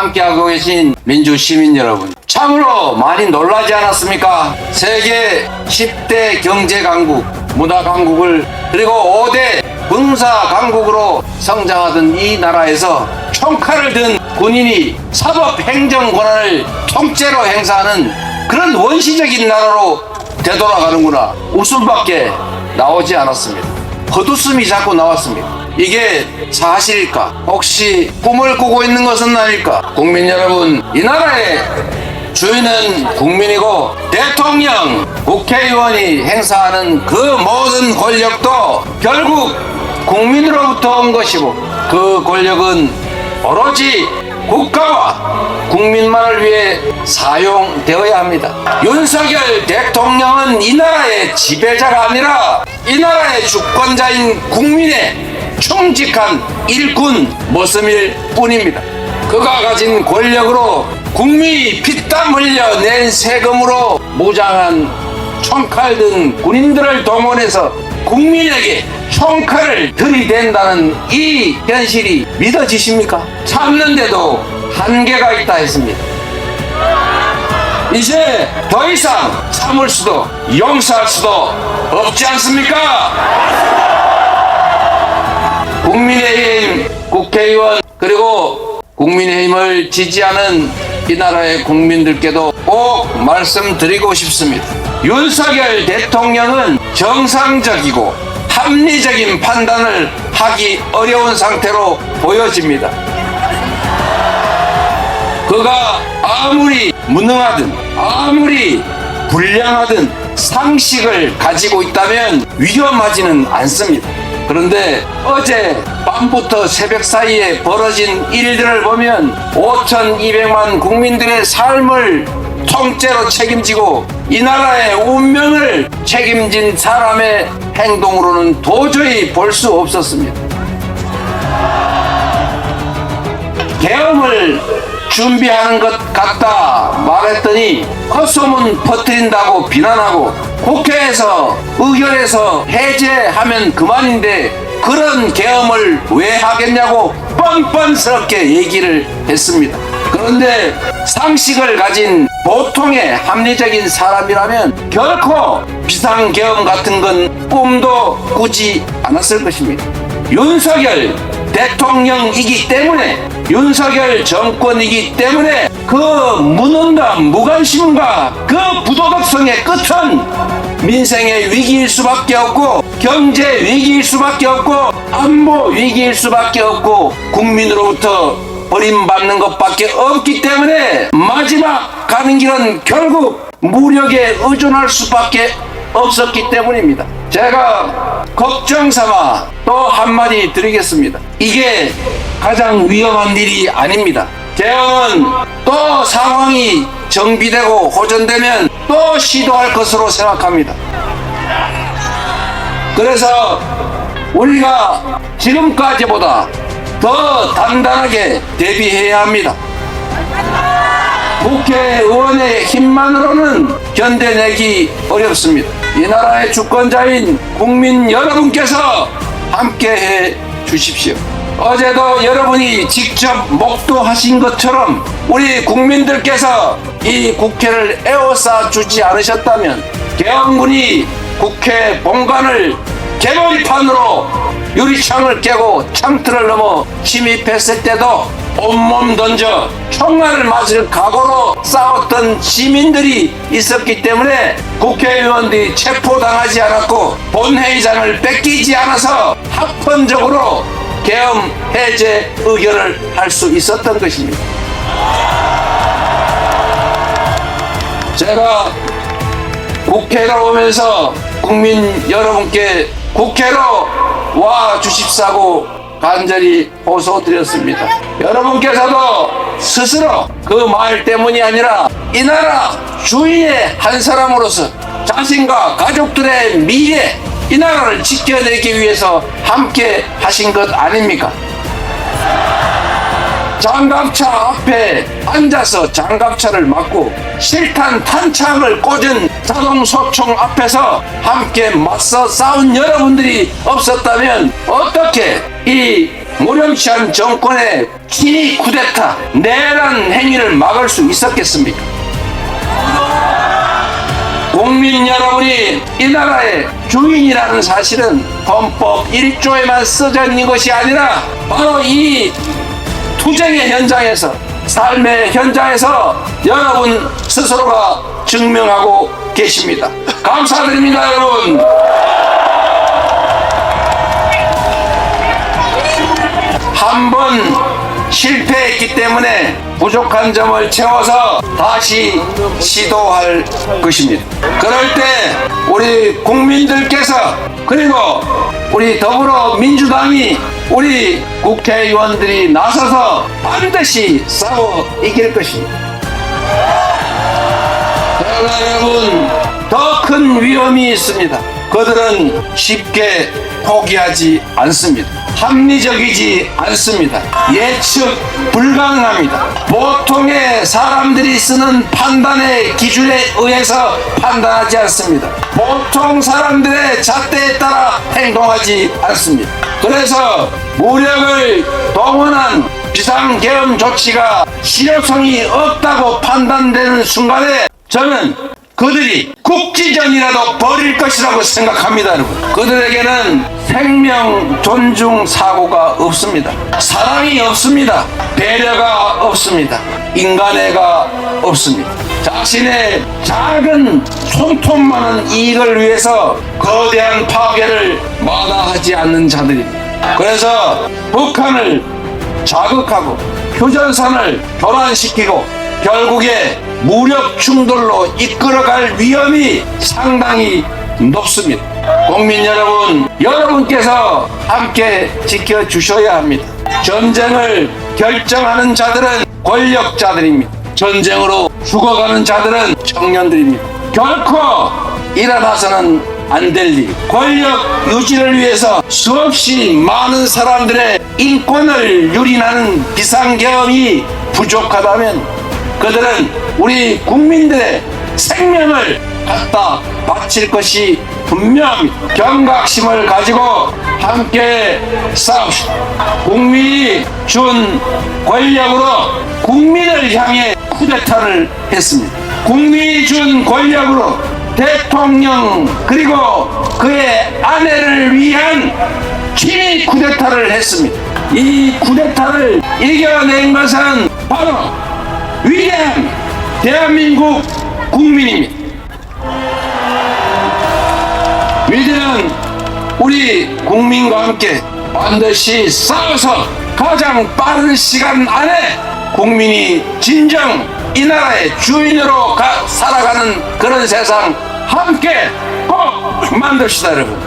함께하고 계신 민주 시민 여러분, 참으로 많이 놀라지 않았습니까? 세계 10대 경제 강국, 문화 강국을 그리고 5대 군사 강국으로 성장하던 이 나라에서 총칼을 든 군인이 사법 행정 권한을 통째로 행사하는 그런 원시적인 나라로 되돌아가는구나. 웃음밖에 나오지 않았습니다. 헛웃음이 자꾸 나왔습니다. 이게 사실일까? 혹시 꿈을 꾸고 있는 것은 아닐까? 국민 여러분, 이 나라의 주인은 국민이고 대통령, 국회의원이 행사하는 그 모든 권력도 결국 국민으로부터 온 것이고, 그 권력은 오로지 국가와 국민만을 위해 사용되어야 합니다. 윤석열 대통령은 이 나라의 지배자가 아니라 이 나라의 주권자인 국민의 충직한 일꾼 모습일 뿐입니다. 그가 가진 권력으로 국민이 피땀 흘려 낸 세금으로 무장한 총칼 든 군인들을 동원해서 국민에게 총칼을 들이댄다는 이 현실이 믿어지십니까? 참는데도 한계가 있다 했습니다. 이제 더 이상 참을 수도 용서할 수도 없지 않습니까? 국민의힘 국회의원 그리고 국민의힘을 지지하는 이 나라의 국민들께도 꼭 말씀드리고 싶습니다. 윤석열 대통령은 정상적이고 합리적인 판단을 하기 어려운 상태로 보여집니다. 그가 아무리 무능하든 아무리 불량하든 상식을 가지고 있다면 위험하지는 않습니다. 그런데 어제 밤부터 새벽 사이에 벌어진 일들을 보면 5,200만 국민들의 삶을 통째로 책임지고 이 나라의 운명을 책임진 사람의 행동으로는 도저히 볼 수 없었습니다. 계엄을 준비하는 것 같다 말했더니 헛소문 퍼뜨린다고 비난하고 국회에서 의결해서 해제하면 그만인데 그런 계엄을 왜 하겠냐고 뻔뻔스럽게 얘기를 했습니다. 그런데 상식을 가진 보통의 합리적인 사람이라면 결코 비상계엄 같은 건 꿈도 꾸지 않았을 것입니다. 윤석열 대통령이기 때문에, 윤석열 정권이기 때문에 그 무능과 무관심과 그 부도덕성의 끝은 민생의 위기일 수밖에 없고 경제 위기일 수밖에 없고 안보 위기일 수밖에 없고 국민으로부터 버림받는 것밖에 없기 때문에 마지막 가는 길은 결국 무력에 의존할 수밖에 없었기 때문입니다. 제가 걱정 삼아 또 한마디 드리겠습니다. 이게 가장 위험한 일이 아닙니다. 계엄은 또 상황이 정비되고 호전되면 또 시도할 것으로 생각합니다. 그래서 우리가 지금까지보다 더 단단하게 대비해야 합니다. 국회의원의 힘만으로는 견뎌내기 어렵습니다. 이 나라의 주권자인 국민 여러분께서 함께해 주십시오. 어제도 여러분이 직접 목도하신 것처럼 우리 국민들께서 이 국회를 에워싸 주지 않으셨다면 계엄군이 국회 본관을 개머리판으로 유리창을 깨고 창틀을 넘어 침입했을 때도 온몸 던져 총알을 맞을 각오로 싸웠던 시민들이 있었기 때문에 국회의원들이 체포당하지 않았고 본회의장을 뺏기지 않아서 합헌적으로 계엄 해제 의결을 할 수 있었던 것입니다. 제가 국회로 오면서 국민 여러분께 국회로 와 주십사고 간절히 호소드렸습니다. 여러분께서도 스스로 그 말 때문이 아니라 이 나라 주인의 한 사람으로서 자신과 가족들의 미래, 이 나라를 지켜내기 위해서 함께 하신 것 아닙니까? 장갑차 앞에 앉아서 장갑차를 맞고 실탄 탄창을 꽂은 자동소총 앞에서 함께 맞서 싸운 여러분들이 없었다면 어떻게 이 무령시한 정권의 친위 쿠데타 내란 행위를 막을 수 있었겠습니까? 국민 여러분이 이 나라의 주인이라는 사실은 헌법 1조에만 써져 있는 것이 아니라 바로 이 투쟁의 현장에서, 삶의 현장에서 여러분 스스로가 증명하고 계십니다. 감사드립니다, 여러분. 한 번 실패했기 때문에 부족한 점을 채워서 다시 시도할 것입니다. 그럴 때 우리 국민들께서, 그리고 우리 더불어민주당이, 우리 국회의원들이 나서서 반드시 싸워 이길 것입니다. 그러나 여러분, 더 큰 위험이 있습니다. 그들은 쉽게 포기하지 않습니다. 합리적이지 않습니다. 예측 불가능합니다. 보통의 사람들이 쓰는 판단의 기준에 의해서 판단하지 않습니다. 보통 사람들의 잣대에 따라 행동하지 않습니다. 그래서 무력을 동원한 비상계엄 조치가 실효성이 없다고 판단되는 순간에 저는 그들이 국지전이라도 벌일 것이라고 생각합니다, 여러분. 그들에게는 생명 존중 사고가 없습니다. 사랑이 없습니다. 배려가 없습니다. 인간애가 없습니다. 자신의 작은 손톱만한 이익을 위해서 거대한 파괴를 마다하지 않는 자들입니다. 그래서 북한을 자극하고 휴전선을 교란시키고 결국에 무력 충돌로 이끌어갈 위험이 상당히 높습니다. 국민 여러분, 여러분께서 함께 지켜주셔야 합니다. 전쟁을 결정하는 자들은 권력자들입니다. 전쟁으로 죽어가는 자들은 청년들입니다. 결코 일어나서는 안 될 일, 권력 유지를 위해서 수없이 많은 사람들의 인권을 유린하는 비상계엄이 부족하다면 그들은 우리 국민들의 생명을 갖다 바칠 것이 분명합니다. 경각심을 가지고 함께 싸웁시다. 국민이 준 권력으로 국민을 향해 쿠데타를 했습니다. 국민이 준 권력으로 대통령 그리고 그의 아내를 위한 친위 쿠데타를 했습니다. 이 쿠데타를 이겨낸 것은 바로 위대한 대한민국 국민입니다. 위대한 우리 국민과 함께 반드시 싸워서 가장 빠른 시간 안에 국민이 진정 이 나라의 주인으로 살아가는 그런 세상 함께 꼭 만듭시다, 여러분.